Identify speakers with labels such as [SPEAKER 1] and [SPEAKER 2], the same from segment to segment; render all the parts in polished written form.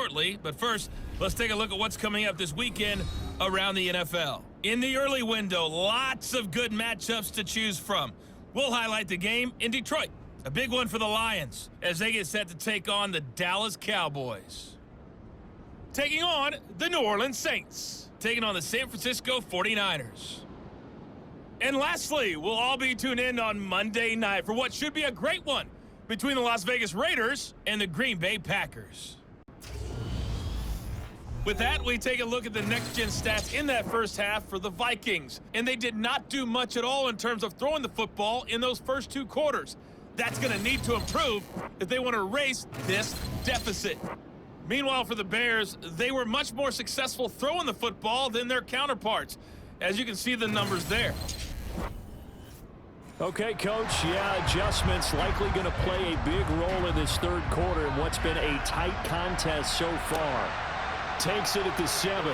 [SPEAKER 1] shortly. But first, let's take a look at what's coming up this weekend around the NFL. In the early window, lots of good matchups to choose from. We'll highlight the game in Detroit, a big one for the Lions, as they get set to take on the Dallas Cowboys. Taking on the New Orleans Saints, taking on the San Francisco 49ers. And lastly, we'll all be tuned in on Monday night for what should be a great one between the Las Vegas Raiders and the Green Bay Packers. With that, we take a look at the next-gen stats in that first half for the Vikings. And they did not do much at all in terms of throwing the football in those first two quarters. That's going to need to improve if they want to erase this deficit. Meanwhile, for the Bears, they were much more successful throwing the football than their counterparts, as you can see the numbers there.
[SPEAKER 2] Okay, Coach, adjustments likely going to play a big role in this third quarter in what's been a tight contest so far. Takes it at the 7.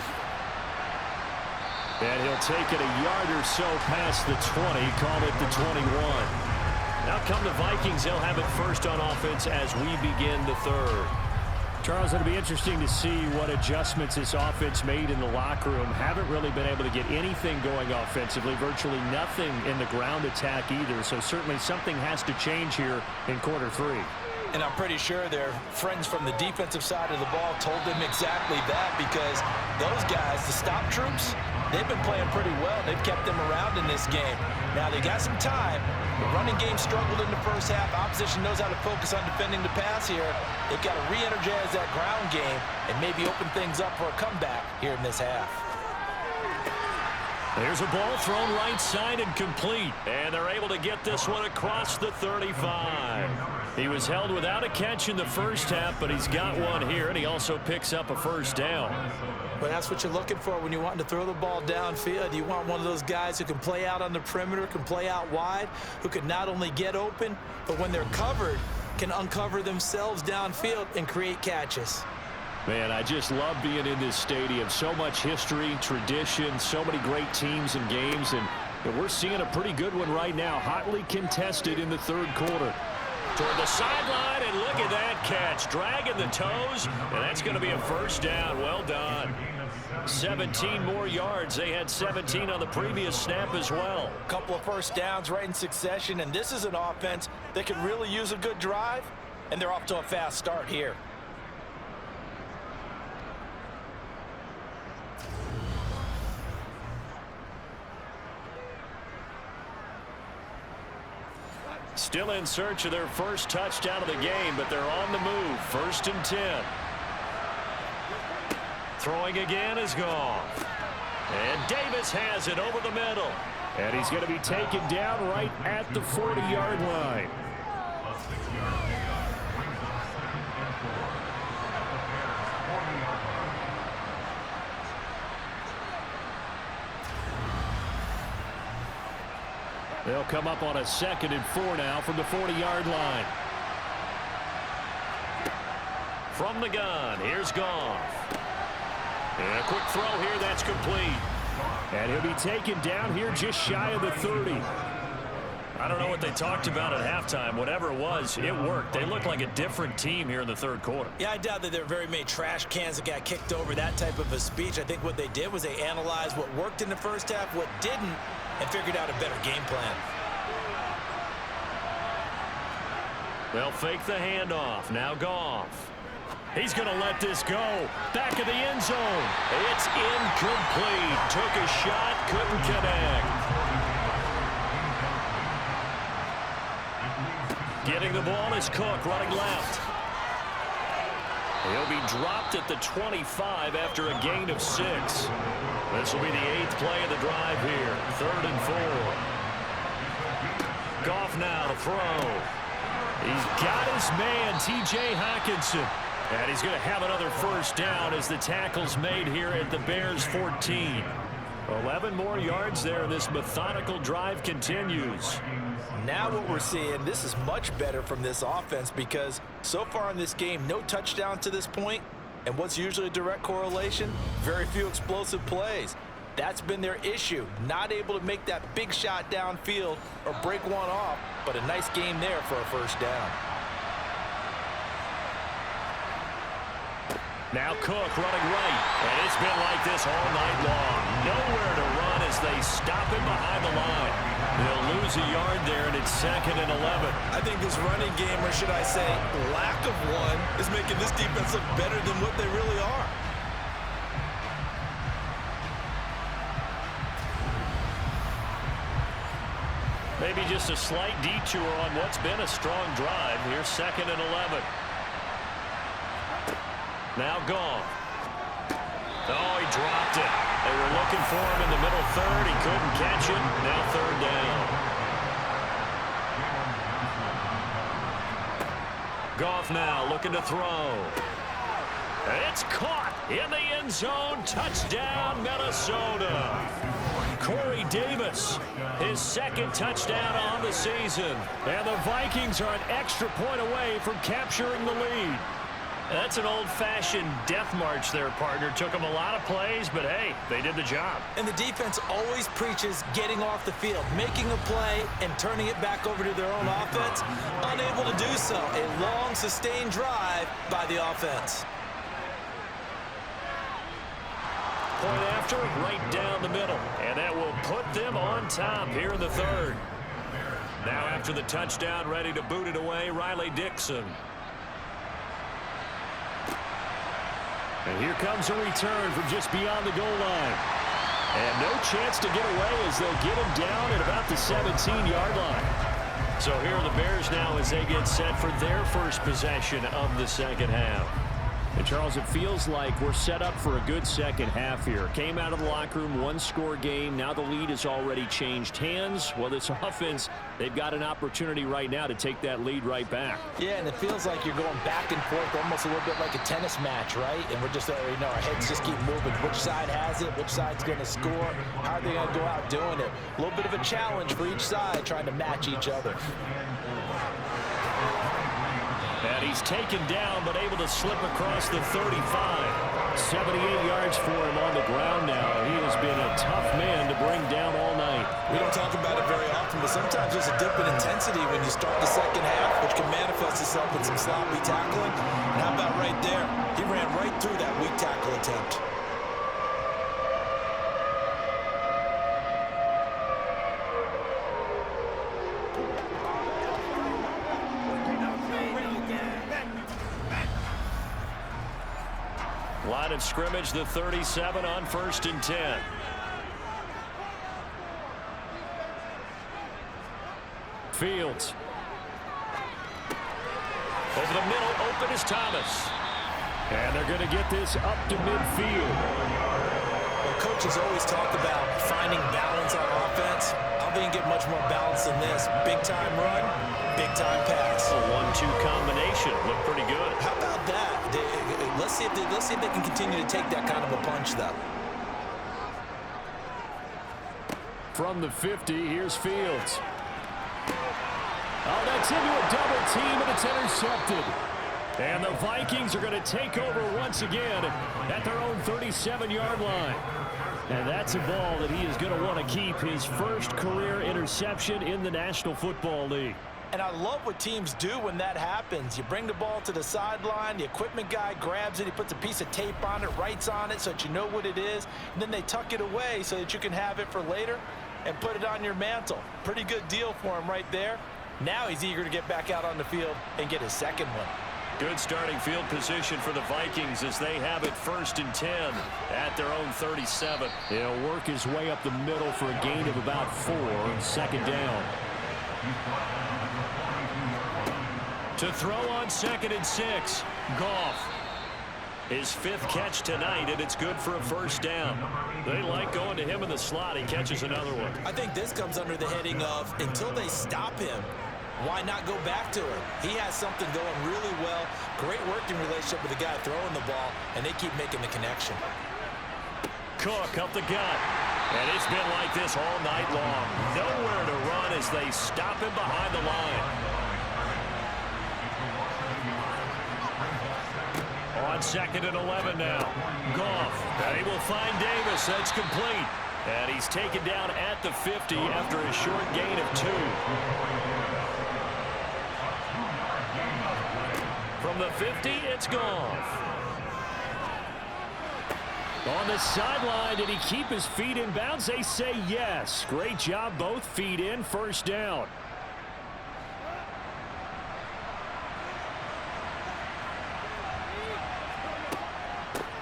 [SPEAKER 2] And he'll take it a yard or so past the 20, call it the 21. Now come the Vikings, they'll have it first on offense as we begin the third. Charles, it'll be interesting to see what adjustments this offense made in the locker room. Haven't really been able to get anything going offensively, virtually nothing in the ground attack either. So certainly something has to change here in quarter 3.
[SPEAKER 3] And I'm pretty sure their friends from the defensive side of the ball told them exactly that, because those guys, the stop troops, they've been playing pretty well. They've kept them around in this game. Now, they got some time. The running game struggled in the first half. Opposition knows how to focus on defending the pass here. They've got to re-energize that ground game and maybe open things up for a comeback here in this half.
[SPEAKER 2] There's a ball thrown right side and complete. And they're able to get this one across the 35. He was held without a catch in the first half, but he's got one here, and he also picks up a first down.
[SPEAKER 3] But that's what you're looking for when you want to throw the ball downfield. You want one of those guys who can play out on the perimeter, can play out wide, who can not only get open, but when they're covered, can uncover themselves downfield and create catches.
[SPEAKER 2] Man, I just love being in this stadium. So much history, tradition, so many great teams and games, and we're seeing a pretty good one right now, hotly contested in the third quarter. Toward the sideline, and look at that catch. Dragging the toes, and that's going to be a first down. Well done. 17 more yards. They had 17 on the previous snap as well.
[SPEAKER 3] A couple of first downs right in succession, and this is an offense that could really use a good drive, and they're off to a fast start here.
[SPEAKER 2] Still in search of their first touchdown of the game, but they're on the move. 1st and 10. Throwing again is Goff. And Davis has it over the middle. And he's going to be taken down right at the 40-yard line. They'll come up on a 2nd and 4 now from the 40-yard line. From the gun, here's Goff. And a quick throw here, that's complete. And he'll be taken down here just shy of the 30. I don't know what they talked about at halftime. Whatever it was, it worked. They look like a different team here in the third quarter.
[SPEAKER 3] Yeah, I doubt that there are very many trash cans that got kicked over, that type of a speech. I think what they did was they analyzed what worked in the first half, what didn't, and figured out a better game plan.
[SPEAKER 2] They'll fake the handoff. Now Goff. He's going to let this go. Back of the end zone. It's incomplete. Took a shot, couldn't connect. Getting the ball is Cook, running left. He'll be dropped at the 25 after a gain of 6. This will be the 8th play of the drive here. 3rd and 4. Goff now to throw. He's got his man, T.J. Hockenson. And he's going to have another first down as the tackle's made here at the Bears 14. 11 more yards there. This methodical drive continues.
[SPEAKER 3] Now what we're seeing, this is much better from this offense, because so far in this game, no touchdown to this point. And what's usually a direct correlation? Very few explosive plays. That's been their issue. Not able to make that big shot downfield or break one off, but a nice game there for a first down.
[SPEAKER 2] Now Cook running right, and it's been like this all night long. Nowhere to run as they stop him behind the line. They'll lose a yard there, and it's 2nd and 11.
[SPEAKER 3] I think this running game, or should I say lack of one, is making this defense look better than what they really are.
[SPEAKER 2] Maybe just a slight detour on what's been a strong drive. Here's 2nd and 11. Now gone. Oh, he dropped it. They were looking for him in the middle third. He couldn't catch it. Now 3rd down. Goff now looking to throw. It's caught in the end zone. Touchdown, Minnesota. Corey Davis, his 2nd touchdown on the season. And the Vikings are an extra point away from capturing the lead. That's an old-fashioned death march there, partner. Took them a lot of plays, but hey, they did the job.
[SPEAKER 3] And the defense always preaches getting off the field, making a play, and turning it back over to their own offense. Unable to do so. A long, sustained drive by the offense.
[SPEAKER 2] Point after, right down the middle. And that will put them on top here in the 3rd. Now after the touchdown, ready to boot it away, Riley Dixon. And here comes a return from just beyond the goal line. And no chance to get away as they'll get him down at about the 17-yard line. So here are the Bears now as they get set for their first possession of the 2nd half. And Charles, it feels like we're set up for a good second half here. Came out of the locker room, 1-score game. Now the lead has already changed hands. Well, this offense, they've got an opportunity right now to take that lead right back.
[SPEAKER 3] Yeah, and it feels like you're going back and forth, almost a little bit like a tennis match, right? And we're just, our heads just keep moving. Which side has it? Which side's going to score? How are they going to go out doing it? A little bit of a challenge for each side, trying to match each other.
[SPEAKER 2] And he's taken down, but able to slip across the 35. 78 yards for him on the ground now. He has been a tough man to bring down all night.
[SPEAKER 3] We don't talk about it very often, but sometimes there's a dip in intensity when you start the second half, which can manifest itself in some sloppy tackling. And how about right there? He ran right through that weak tackle attempt.
[SPEAKER 2] Line of scrimmage, the 37 on 1st and 10. Fields. Over the middle, open is Thomas. And they're going to get this up to midfield.
[SPEAKER 3] Well, coaches always talk about finding balance on offense. I don't think you get much more balance than this. Big-time run, big-time pass.
[SPEAKER 2] A 1-2 combination. Looked pretty good.
[SPEAKER 3] How about that? Let's see if they can continue to take that kind of a punch, though.
[SPEAKER 2] From the 50, here's Fields. Oh, that's into a double team, and it's intercepted. And the Vikings are going to take over once again at their own 37-yard line. And that's a ball that he is going to want to keep, his first career interception in the National Football League.
[SPEAKER 3] And I love what teams do when that happens. You bring the ball to the sideline, the equipment guy grabs it, he puts a piece of tape on it, writes on it so that you know what it is, and then they tuck it away so that you can have it for later and put it on your mantle. Pretty good deal for him right there. Now he's eager to get back out on the field and get his second one.
[SPEAKER 2] Good starting field position for the Vikings as they have it 1st and 10 at their own 37. He'll work his way up the middle for a gain of about 4 on 2nd down. To throw on 2nd and 6, Goff. His 5th catch tonight, and it's good for a 1st down. They like going to him in the slot. He catches another one.
[SPEAKER 3] I think this comes under the heading of, until they stop him, why not go back to him? He has something going really well. Great working relationship with the guy throwing the ball, and they keep making the connection.
[SPEAKER 2] Cook up the gut. And it's been like this all night long. Nowhere to run as they stop him behind the line. On 2nd and 11 now. Goff. And he will find Davis. That's complete. And he's taken down at the 50 after a short gain of 2. From the 50, it's Goff. On the sideline, did he keep his feet in bounds? They say yes. Great job, both feet in, first down.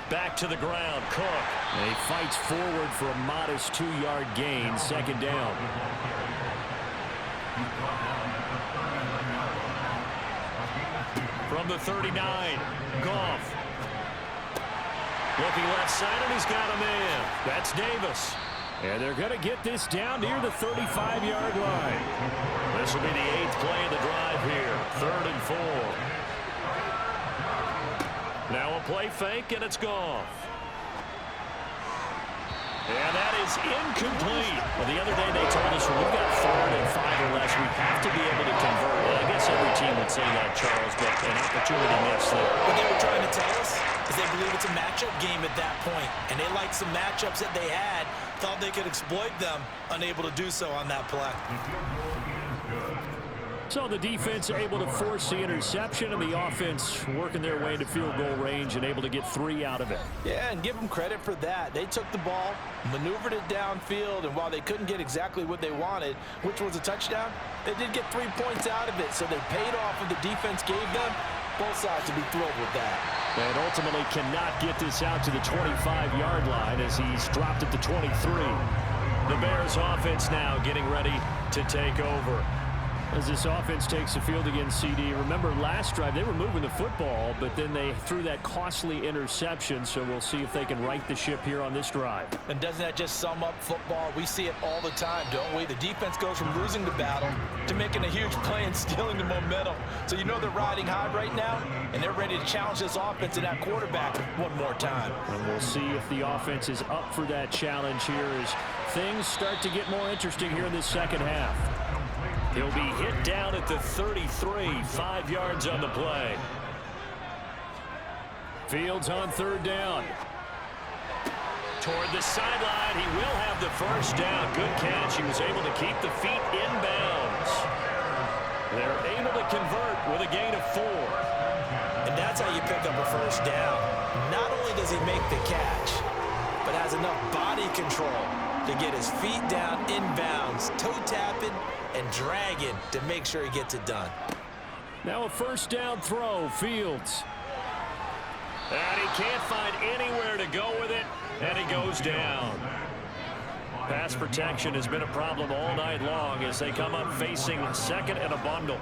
[SPEAKER 2] Back to the ground, Cook. And he fights forward for a modest 2-yard gain, second down. From the 39, Goff. Looking left side, and he's got a man. That's Davis. And they're going to get this down near the 35-yard line. This will be the 8th play of the drive here. 3rd and 4. Now a play fake, and it's Goff. And that is incomplete. Well, the other day they told us when we've got 3rd and 5 or less, we have to be able to convert. Well, I guess every team would say that, Charles, but an opportunity missed there.
[SPEAKER 3] What they were trying to tell us is they believe it's a matchup game at that point, and they liked some matchups that they had, thought they could exploit them, unable to do so on that play.
[SPEAKER 2] So the defense able to force the interception, and the offense working their way into field goal range and able to get 3 out of it.
[SPEAKER 3] Yeah, and give them credit for that. They took the ball, maneuvered it downfield, and while they couldn't get exactly what they wanted, which was a touchdown, they did get 3 points out of it, so they paid off what the defense gave them. Both sides to be thrilled with that.
[SPEAKER 2] And ultimately cannot get this out to the 25-yard line as he's dropped it to 23. The Bears offense now getting ready to take over. As this offense takes the field against CD, remember last drive they were moving the football, but then they threw that costly interception, so we'll see if they can right the ship here on this drive.
[SPEAKER 3] And doesn't that just sum up football? We see it all the time, don't we? The defense goes from losing the battle to making a huge play and stealing the momentum. So you know they're riding high right now, and they're ready to challenge this offense and that quarterback one more time.
[SPEAKER 2] And we'll see if the offense is up for that challenge here as things start to get more interesting here in this second half. He'll be hit down at the 33, 5 yards on the play. Fields on 3rd down. Toward the sideline, he will have the first down. Good catch. He was able to keep the feet inbounds. They're able to convert with a gain of 4.
[SPEAKER 3] And that's how you pick up a first down. Not only does he make the catch, but has enough body control to get his feet down inbounds, toe tapping, and dragging to make sure he gets it done.
[SPEAKER 2] Now a first down throw, Fields. And he can't find anywhere to go with it, and he goes down. Pass protection has been a problem all night long as they come up facing 2nd and a bundle.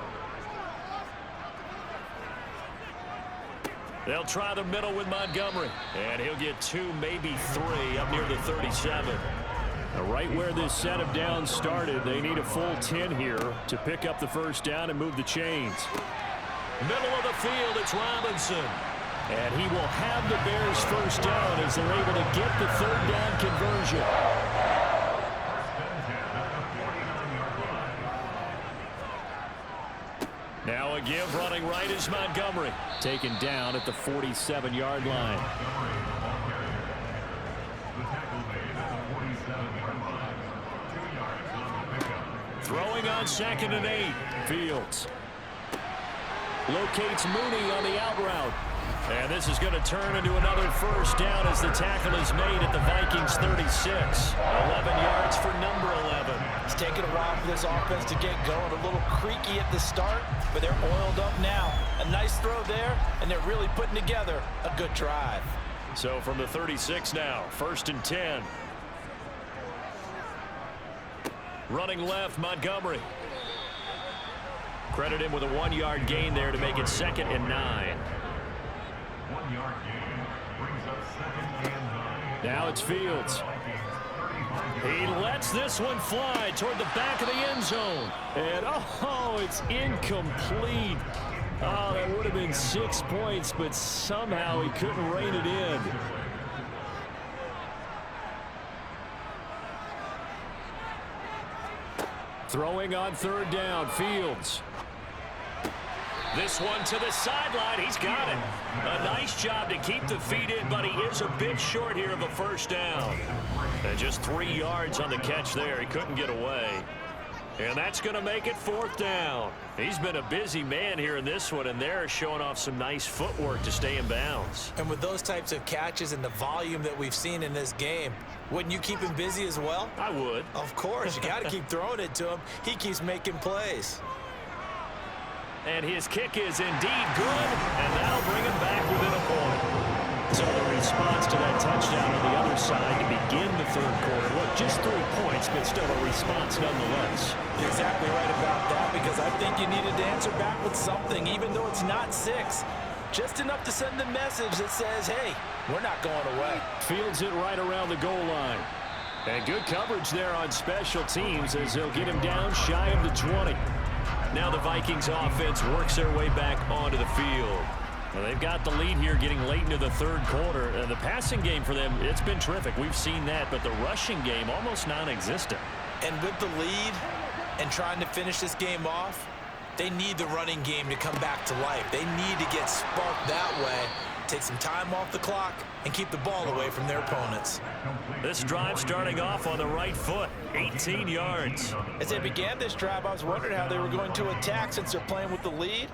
[SPEAKER 2] They'll try the middle with Montgomery, and he'll get 2, maybe 3 up near the 37. Now right where this set of downs started, they need a full 10 here to pick up the first down and move the chains. Middle of the field, it's Robinson. And he will have the Bears first down as they're able to get the 3rd down conversion. Now a give running right is Montgomery. Taken down at the 47-yard line. Throwing on 2nd and 8. Fields locates Mooney on the out route. And this is going to turn into another first down as the tackle is made at the Vikings 36. 11 yards for number 11.
[SPEAKER 3] It's taken a while for this offense to get going. A little creaky at the start, but they're oiled up now. A nice throw there, and they're really putting together a good drive.
[SPEAKER 2] So from the 36 now, 1st and 10. Running left, Montgomery. Credit him with a 1-yard gain there to make it 2nd and 9.
[SPEAKER 4] 1-yard gain brings up 2nd and 9.
[SPEAKER 2] Now it's Fields. He lets this one fly toward the back of the end zone. And, oh, it's incomplete. Oh, that would have been 6 points, but somehow he couldn't rein it in. Throwing on 3rd down, Fields. This one to the sideline. He's got it. A nice job to keep the feet in, but he is a bit short here of a first down. And just 3 yards on the catch there. He couldn't get away. And that's going to make it 4th down. He's been a busy man here in this one, and they're showing off some nice footwork to stay in bounds.
[SPEAKER 3] And with those types of catches and the volume that we've seen in this game, wouldn't you keep him busy as well?
[SPEAKER 2] I would.
[SPEAKER 3] Of course. You got to keep throwing it to him. He keeps making plays.
[SPEAKER 2] And his kick is indeed good, and that'll bring him back within a point. So the response to that touchdown on the other side to begin the 3rd quarter. Look, just 3 points, but still a response nonetheless.
[SPEAKER 3] You're exactly right about that, because I think you needed to answer back with something, even though it's not 6. Just enough to send a message that says, hey, we're not going away.
[SPEAKER 2] Fields it right around the goal line. And good coverage there on special teams as they'll get him down shy of the 20. Now the Vikings offense works their way back onto the field. Well, they've got the lead here getting late into the 3rd quarter. The passing game for them, it's been terrific. We've seen that, but the rushing game almost non-existent.
[SPEAKER 3] And with the lead and trying to finish this game off, they need the running game to come back to life. They need to get sparked that way, take some time off the clock, and keep the ball away from their opponents.
[SPEAKER 2] This drive starting off on the right foot, 18 yards.
[SPEAKER 3] As they began this drive, I was wondering how they were going to attack since they're playing with the lead.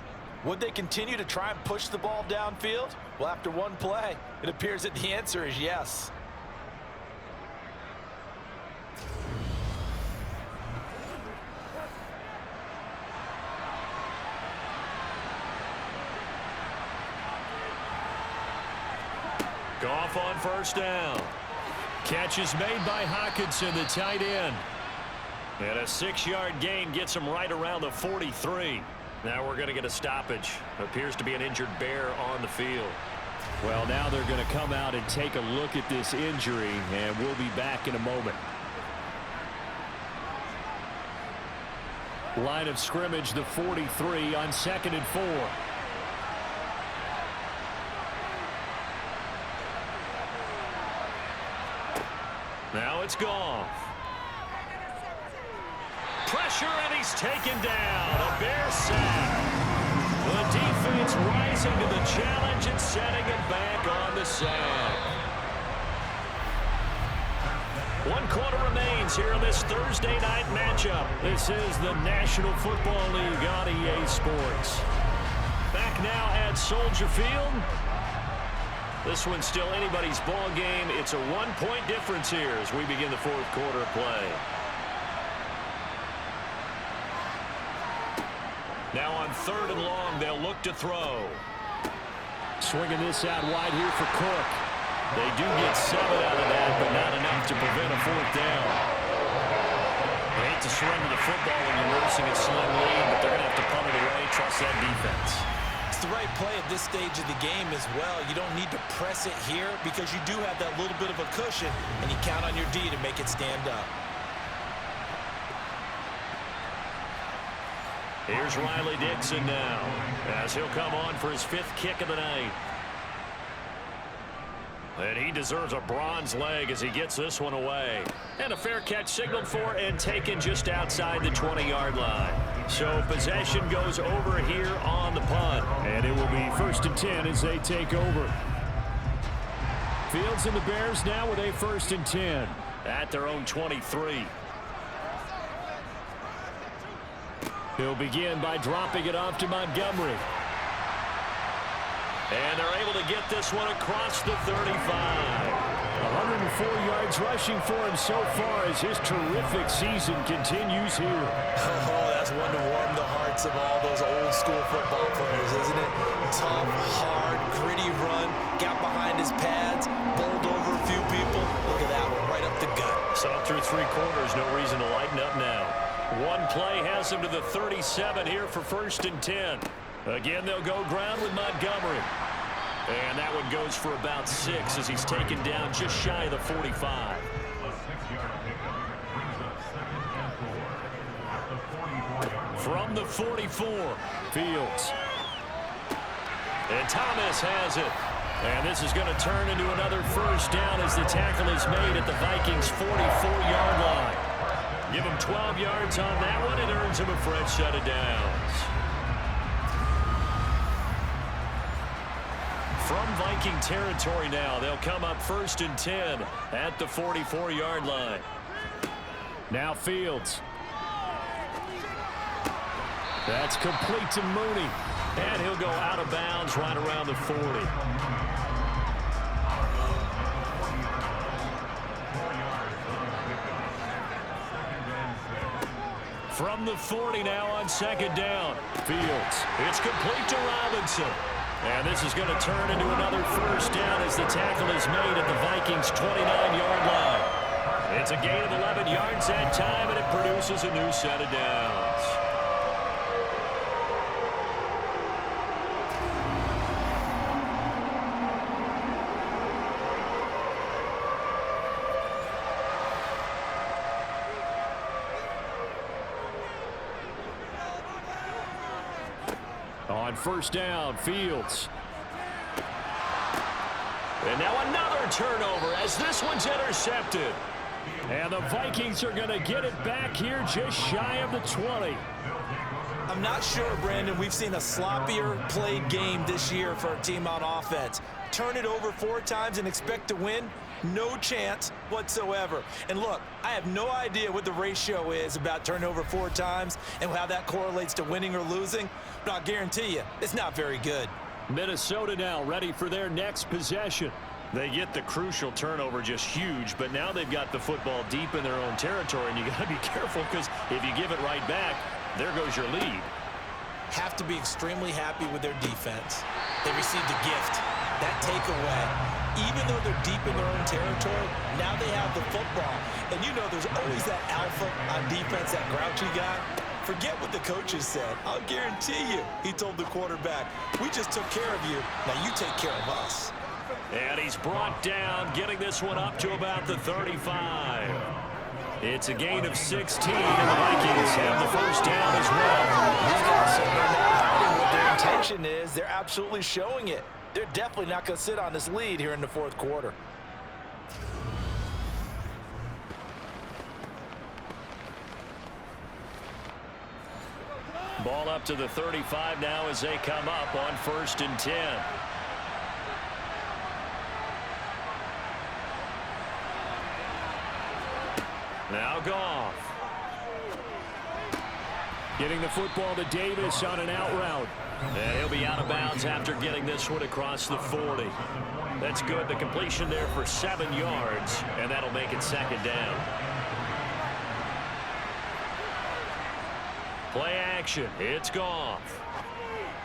[SPEAKER 3] Would they continue to try and push the ball downfield? Well, after one play, it appears that the answer is yes.
[SPEAKER 2] Goff on 1st down. Catch is made by Hockenson, the tight end. And a 6-yard gain gets him right around the 43. Now we're going to get a stoppage. Appears to be an injured Bear on the field. Well, now they're going to come out and take a look at this injury, and we'll be back in a moment. Line of scrimmage, the 43 on 2nd and 4. Now it's Goff. Pressure, and he's taken down. A Bear sack. The defense rising to the challenge and setting him back on the sack. 1 quarter remains here in this Thursday night matchup. This is the National Football League on EA Sports. Back now at Soldier Field. This one's still anybody's ball game. It's a 1-point difference here as we begin the 4th quarter of play. Now on 3rd and long, they'll look to throw. Swinging this out wide here for Cook. They do get 7 out of that, but not enough to prevent a 4th down. They hate to surrender the football when you're nursing a slim lead, but they're going to have to punt it away. Trust that defense.
[SPEAKER 3] It's the right play at this stage of the game as well. You don't need to press it here because you do have that little bit of a cushion, and you count on your D to make it stand up.
[SPEAKER 2] Here's Riley Dixon now as he'll come on for his 5th kick of the night. And he deserves a bronze leg as he gets this one away. And a fair catch signaled for and taken just outside the 20-yard line. So possession goes over here on the punt. And it will be 1st and 10 as they take over. Fields and the Bears now with a 1st and 10 at their own 23. He'll begin by dropping it off to Montgomery. And they're able to get this one across the 35. 104 yards rushing for him so far as his terrific season continues here.
[SPEAKER 3] Oh, that's one to warm the hearts of all those old school football players, isn't it? Tough, hard, gritty run, got behind his pads, bowled over a few people. Look at that one, right up the gut.
[SPEAKER 2] So through 3 quarters, no reason to lighten up now. One play has him to the 37 here for 1st and 10. Again, they'll go ground with Montgomery. And that one goes for about 6 as he's taken down just shy of the 45.
[SPEAKER 4] A 6-yard pickup brings up 2nd and 4 at the 44-yard line.
[SPEAKER 2] From the 44, Fields. And Thomas has it. And this is going to turn into another 1st down as the tackle is made at the Vikings' 44-yard line. Give him 12 yards on that one. It earns him a fresh set of downs. From Viking territory now, they'll come up 1st and 10 at the 44-yard line. Now Fields. That's complete to Mooney. And he'll go out of bounds right around the 40. From the 40 now on second down. Fields. It's complete to Robinson. And this is going to turn into another first down as the tackle is made at the Vikings' 29-yard line. It's a gain of 11 yards that time, and it produces a new set of downs. On first down, Fields. And now another turnover as this one's intercepted. And the Vikings are going to get it back here just shy of the 20.
[SPEAKER 3] I'm not sure, Brandon, we've seen a sloppier played game this year for a team on offense. Turn it over 4 times and expect to win? No chance whatsoever. And look, I have no idea what the ratio is about turnover 4 times and how that correlates to winning or losing, but I'll guarantee you it's not very good.
[SPEAKER 2] Minnesota now ready for their next possession. They get the crucial turnover, just huge, but now they've got the football deep in their own territory, and you got to be careful because if you give it right back, there goes your lead.
[SPEAKER 3] Have to be extremely happy with their defense. They received a gift. That takeaway, even though they're deep in their own territory, now they have the football. And you know there's always that alpha on defense, that grouchy guy. Forget what the coaches said. I'll guarantee you, he told the quarterback, we just took care of you. Now you take care of us.
[SPEAKER 2] And he's brought down, getting this one up to about the 35. It's a gain of 16, and the Vikings have the first down as well.
[SPEAKER 3] These guys are not hiding what their intention is. They're absolutely showing it. They're definitely not going to sit on this lead here in the 4th quarter.
[SPEAKER 2] Ball up to the 35 now as they come up on 1st and 10. Now Goff. Getting the football to Davis on an out route. And he'll be out of bounds after getting this one across the 40. That's good. The completion there for 7 yards, and that'll make it 2nd down. Play action. It's Goff.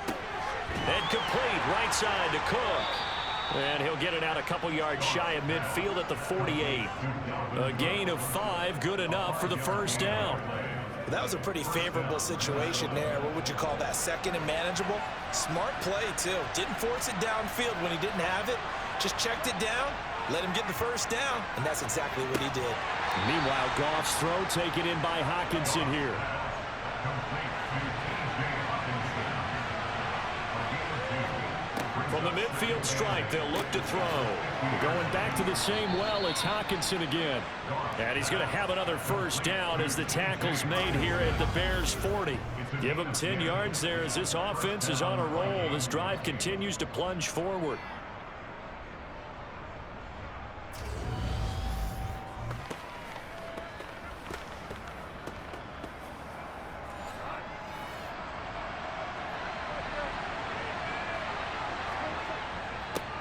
[SPEAKER 2] And complete right side to Cook. And he'll get it out a couple yards shy of midfield at the 48. A gain of 5, good enough for the first down.
[SPEAKER 3] That was a pretty favorable situation there. What would you call that? 2nd and manageable? Smart play, too. Didn't force it downfield when he didn't have it. Just checked it down, let him get the first down, and that's exactly what he did.
[SPEAKER 2] Meanwhile, Goff's throw taken in by Hockenson here. From the midfield stripe, they'll look to throw. Going back to the same well, it's Hockenson again. And he's going to have another first down as the tackle's made here at the Bears' 40. Give him 10 yards there as this offense is on a roll. This drive continues to plunge forward.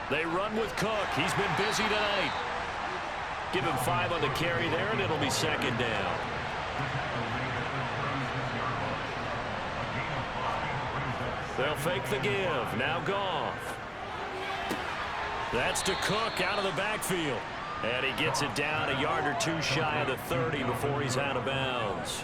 [SPEAKER 2] They run with Cook. He's been busy tonight. Give him 5 on the carry there, and it'll be 2nd down. They'll fake the give. Now Goff. That's to Cook out of the backfield. And he gets it down a yard or 2 shy of the 30 before he's out of bounds.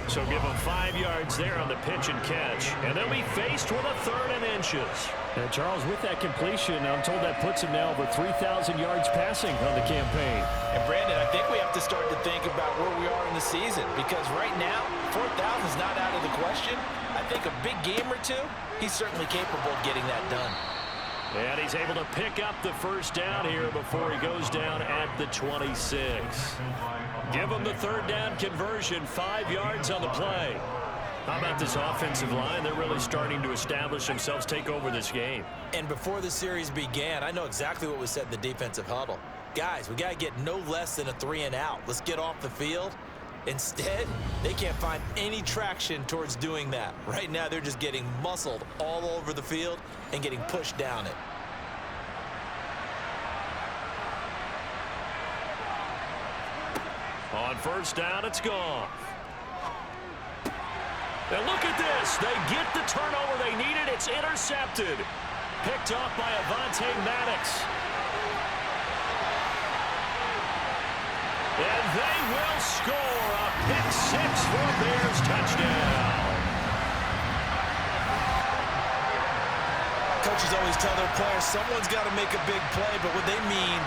[SPEAKER 2] So give him 5 yards there on the pitch and catch. And they'll be faced with a 3rd and inches. And Charles, with that completion, I'm told that puts him now over 3,000 yards passing on the campaign.
[SPEAKER 3] And Brandon, I think we have to start to think about where we are in the season, because right now, 4,000 is not out of the question. I think a big game or 2, he's certainly capable of getting that done.
[SPEAKER 2] And he's able to pick up the first down here before he goes down at the 26. Give him the 3rd down conversion, 5 yards on the play. How about this offensive line? They're really starting to establish themselves, take over this game.
[SPEAKER 3] And before the series began, I know exactly what was said in the defensive huddle. Guys, we got to get no less than a 3 and out. Let's get off the field. Instead, they can't find any traction towards doing that. Right now, they're just getting muscled all over the field and getting pushed down it.
[SPEAKER 2] On first down, it's gone. And look at this. They get the turnover they needed. It's intercepted. Picked off by Avonte Maddox. And they will score a pick-6 for a Bears touchdown.
[SPEAKER 3] Coaches always tell their players someone's got to make a big play, but what they mean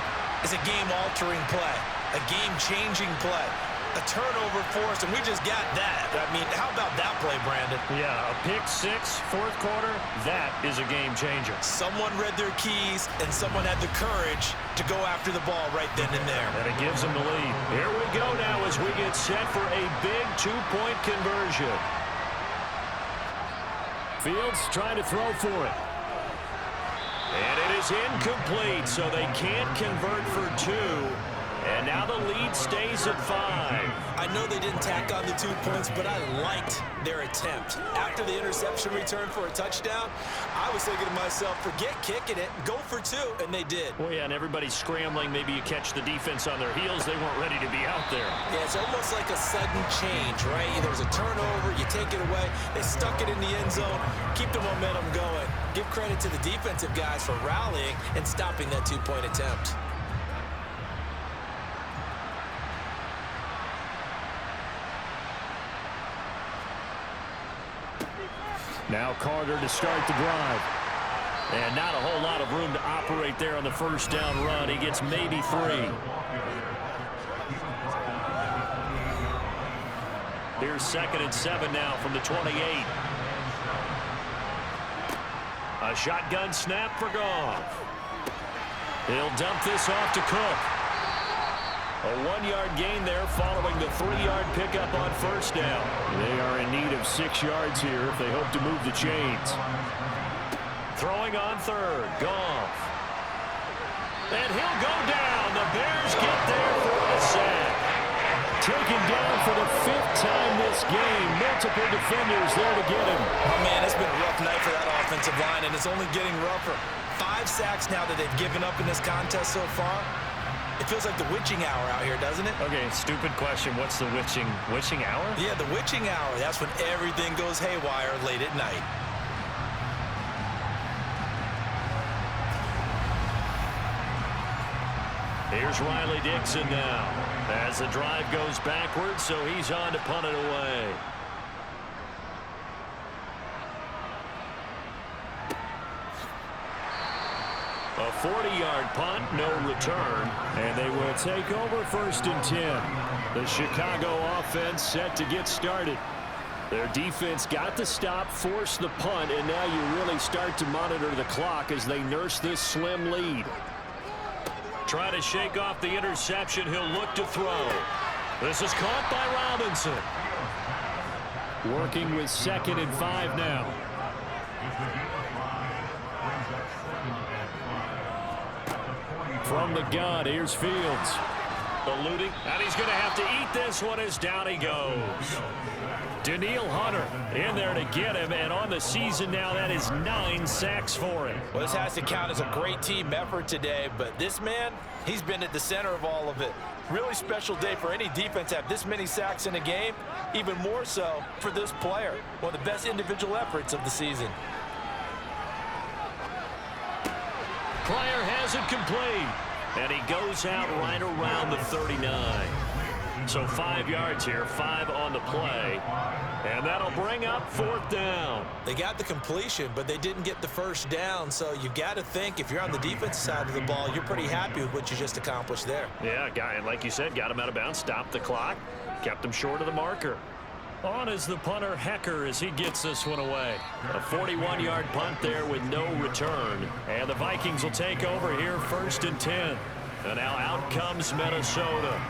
[SPEAKER 3] is a game-altering play, a game-changing play, a turnover force, and we just got that. I mean, how about that play, Brandon?
[SPEAKER 2] Yeah, a pick-6, fourth quarter, that is a game-changer.
[SPEAKER 3] Someone read their keys, and someone had the courage to go after the ball right then and there.
[SPEAKER 2] And it gives them the lead. Here we go now as we get set for a big two-point conversion. Fields trying to throw for it. And it is incomplete, so they can't convert for 2. And now the lead stays at 5.
[SPEAKER 3] I know they didn't tack on the 2 points, but I liked their attempt. After the interception return for a touchdown, I was thinking to myself, forget kicking it, go for 2, and they did.
[SPEAKER 2] Well, yeah, and everybody's scrambling. Maybe you catch the defense on their heels. They weren't ready to be out there.
[SPEAKER 3] Yeah, it's almost like a sudden change, right? There was a turnover, you take it away, they stuck it in the end zone, keep the momentum going. Give credit to the defensive guys for rallying and stopping that 2-point attempt.
[SPEAKER 2] Now Carter to start the drive. And not a whole lot of room to operate there on the first down run. He gets maybe 3. Here's 2nd and 7 now from the 28. A shotgun snap for Goff. He'll dump this off to Cook. A 1-yard gain there following the 3-yard pickup on first down. They are in need of 6 yards here if they hope to move the chains. Throwing on third, Goff. And he'll go down. The Bears get there for a sack. Taken down for the 5th time this game. Multiple defenders there to get him.
[SPEAKER 3] Oh, man, it's been a rough night for that offensive line, and it's only getting rougher. 5 sacks now that they've given up in this contest so far. It feels like the witching hour out here, doesn't it?
[SPEAKER 2] Okay, stupid question. What's the witching hour?
[SPEAKER 3] Yeah, the witching hour. That's when everything goes haywire late at night.
[SPEAKER 2] Here's Riley Dixon now as the drive goes backwards, so he's on to punt it away. A 40-yard punt, no return, and they will take over 1st and 10. The Chicago offense set to get started. Their defense got the stop, forced the punt, and now you really start to monitor the clock as they nurse this slim lead. Trying to shake off the interception, he'll look to throw. This is caught by Robinson. Working with 2nd and 5 now. From the gun, here's Fields. Eluding, and he's going to have to eat this one as down he goes. Danielle Hunter in there to get him, and on the season now, that is 9 sacks for him.
[SPEAKER 3] Well, this has to count as a great team effort today, but this man, he's been at the center of all of it. Really special day for any defense to have this many sacks in a game, even more so for this player. One of the best individual efforts of the season.
[SPEAKER 2] Pryor has it complete, and he goes out right around the 39. So 5 yards here, 5 on the play, and that'll bring up 4th down.
[SPEAKER 3] They got the completion, but they didn't get the first down, so you've got to think if you're on the defensive side of the ball, you're pretty happy with what you just accomplished there.
[SPEAKER 2] Yeah, guy, and like you said, got him out of bounds, stopped the clock, kept him short of the marker. On is the punter, Hecker, as he gets this one away. A 41-yard punt there with no return. And the Vikings will take over here 1st and 10. And now out comes Minnesota.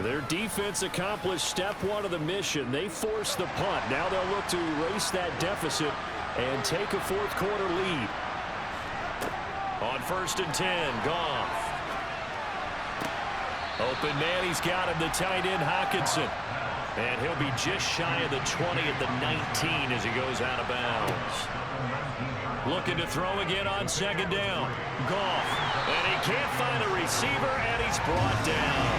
[SPEAKER 2] Their defense accomplished step 1 of the mission. They forced the punt. Now they'll look to erase that deficit and take a 4th quarter lead. On 1st and 10, Goff. Open man, he's got him, the tight end, Hockenson. And he'll be just shy of the 20 at the 19 as he goes out of bounds. Looking to throw again on second down. Goff. And he can't find a receiver, and he's brought down.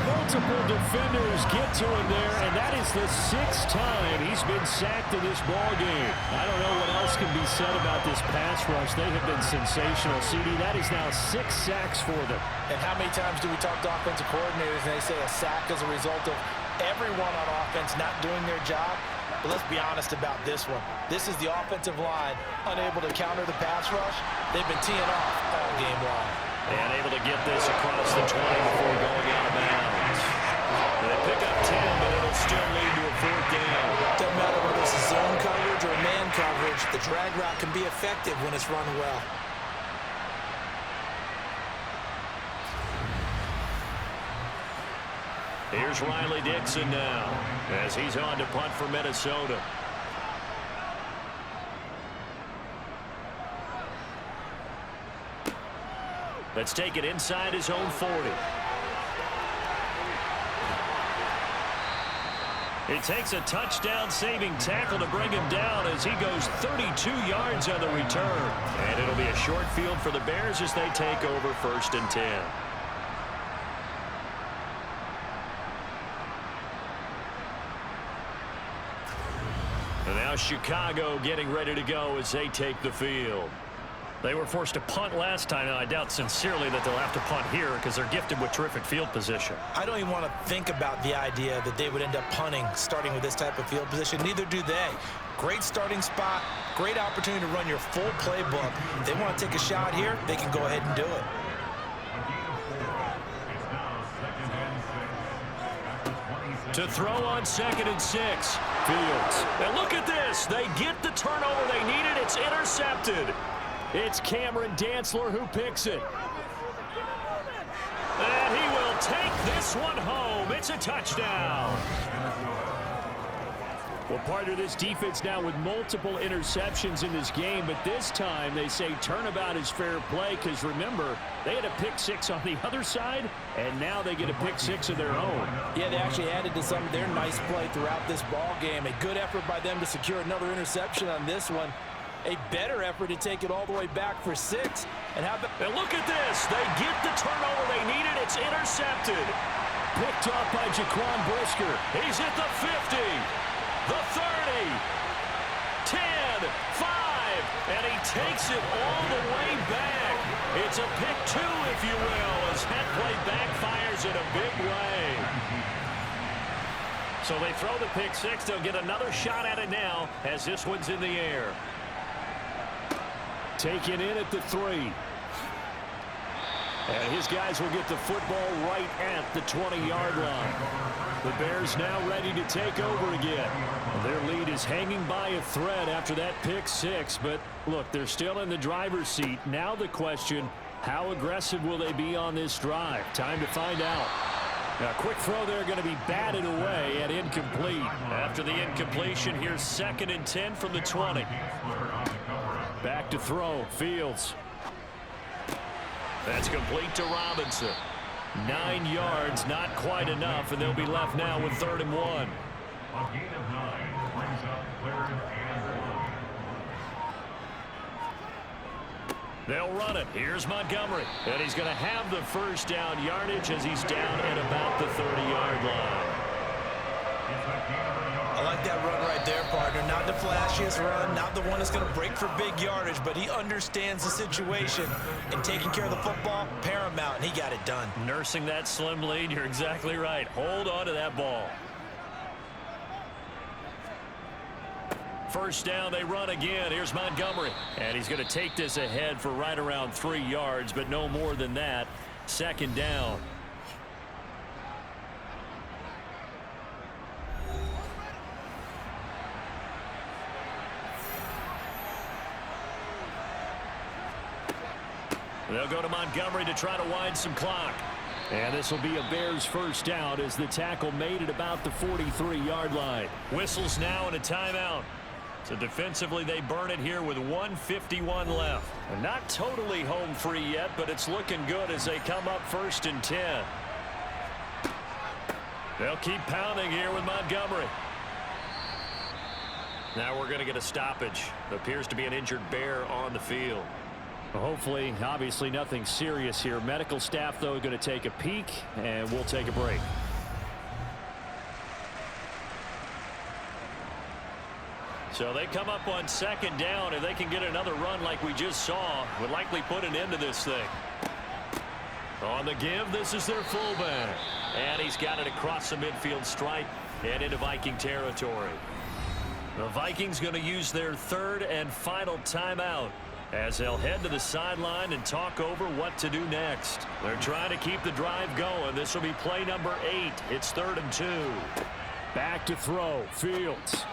[SPEAKER 2] Multiple defenders get to him there, and that is the 6th time he's been sacked in this ball game. I don't know what else can be said about this pass rush. They have been sensational. CD, that is now 6 sacks for them.
[SPEAKER 3] And how many times do we talk to offensive coordinators and they say a sack is a result of everyone on offense not doing their job? But let's be honest about this one. This is the offensive line unable to counter the pass rush. They've been teeing off all game long.
[SPEAKER 2] And able to get this across the 20 before going out of bounds. They pick up 10, but it'll still lead to a 4th down.
[SPEAKER 3] Doesn't matter whether it's a zone coverage or man coverage, the drag route can be effective when it's run well.
[SPEAKER 2] Here's Riley Dixon now as he's on to punt for Minnesota. Let's take it inside his own 40. It takes a touchdown-saving tackle to bring him down as he goes 32 yards on the return. And it'll be a short field for the Bears as they take over 1st and 10. And now Chicago getting ready to go as they take the field. They were forced to punt last time, and I doubt sincerely that they'll have to punt here because they're gifted with terrific field position.
[SPEAKER 3] I don't even want to think about the idea that they would end up punting starting with this type of field position. Neither do they. Great starting spot, great opportunity to run your full playbook. If they want to take a shot here, they can go ahead and do it.
[SPEAKER 2] To throw on 2nd and 6. Fields. And look at this. They get the turnover they needed. It's intercepted. It's Cameron Dantzler who picks it. And he will take this one home. It's a touchdown. Well, partner, this defense now with multiple interceptions in this game, but this time they say turnabout is fair play because, remember, they had a pick 6 on the other side, and now they get a pick 6 of their own.
[SPEAKER 3] Yeah, they actually added to some of their nice play throughout this ball game. A good effort by them to secure another interception on this one. A better effort to take it all the way back for 6. And
[SPEAKER 2] look at this. They get the turnover they needed. It's intercepted. Picked up by Jaquan Brisker. He's at the 50. The 30, 10, 5, and he takes it all the way back. It's a pick 2, if you will, as that play backfires in a big way. So they throw the pick 6. They'll get another shot at it now as this one's in the air. Taken in at the 3. And his guys will get the football right at the 20-yard line. The Bears now ready to take over again. Their lead is hanging by a thread after that pick 6. But, look, they're still in the driver's seat. Now the question, how aggressive will they be on this drive? Time to find out. Now, a quick throw there going to be batted away and incomplete. After the incompletion, here's 2nd and 10 from the 20. Back to throw. Fields. That's complete to Robinson. 9 yards, not quite enough, and they'll be left now with 3rd and 1.
[SPEAKER 4] A gain of 9 brings up 3rd and 1.
[SPEAKER 2] They'll run it. Here's Montgomery. And he's going to have the 1st down yardage as he's down at about the 30-yard line.
[SPEAKER 3] I like that run right there, partner. Not the flashiest run, not the one that's going to break for big yardage, but he understands the situation, and taking care of the football, paramount, and he got it done.
[SPEAKER 2] Nursing that slim lead, you're exactly right. Hold on to that ball. 1st down, they run again. Here's Montgomery. And he's going to take this ahead for right around 3 yards, but no more than that. 2nd down. They'll go to Montgomery to try to wind some clock. And this will be a Bears 1st down as the tackle made at about the 43-yard line. Whistles now and a timeout. So defensively, they burn it here with 1:51 left. And not totally home free yet, but it's looking good as they come up 1st and 10. They'll keep pounding here with Montgomery. Now we're going to get a stoppage. Appears to be an injured Bear on the field. Well, hopefully, obviously nothing serious here. Medical staff, though, going to take a peek, and we'll take a break. So they come up on second down. If they can get another run like we just saw, would likely put an end to this thing. On the give, this is their fullback. And he's got it across the midfield stripe and into Viking territory. The Vikings going to use their third and final timeout as they'll head to the sideline and talk over what to do next. They're trying to keep the drive going. This will be play number 8. It's 3rd and 2. Back to throw. Fields.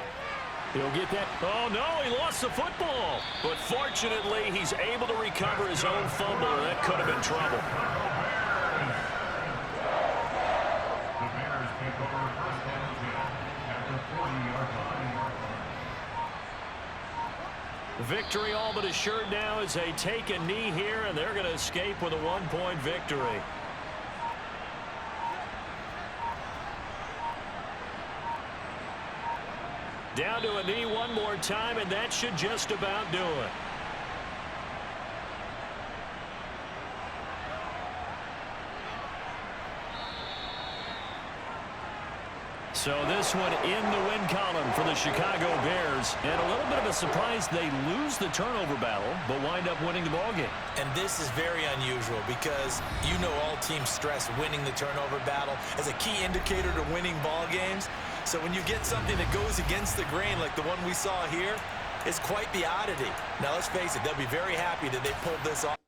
[SPEAKER 2] He'll get that. Oh, no, he lost the football. But fortunately, he's able to recover his own fumble, or that could have been trouble.
[SPEAKER 4] The Bears take over first and 10 at the 40-yard line.
[SPEAKER 2] Victory all but assured now as they take a knee here, and they're going to escape with a 1-point victory. Down to a knee one more time, and that should just about do it. So this one in the win column for the Chicago Bears. And a little bit of a surprise, they lose the turnover battle, but wind up winning the ballgame.
[SPEAKER 3] And this is very unusual because you know all teams stress winning the turnover battle as a key indicator to winning ball games. So when you get something that goes against the grain like the one we saw here, it's quite the oddity. Now let's face it, they'll be very happy that they pulled this off.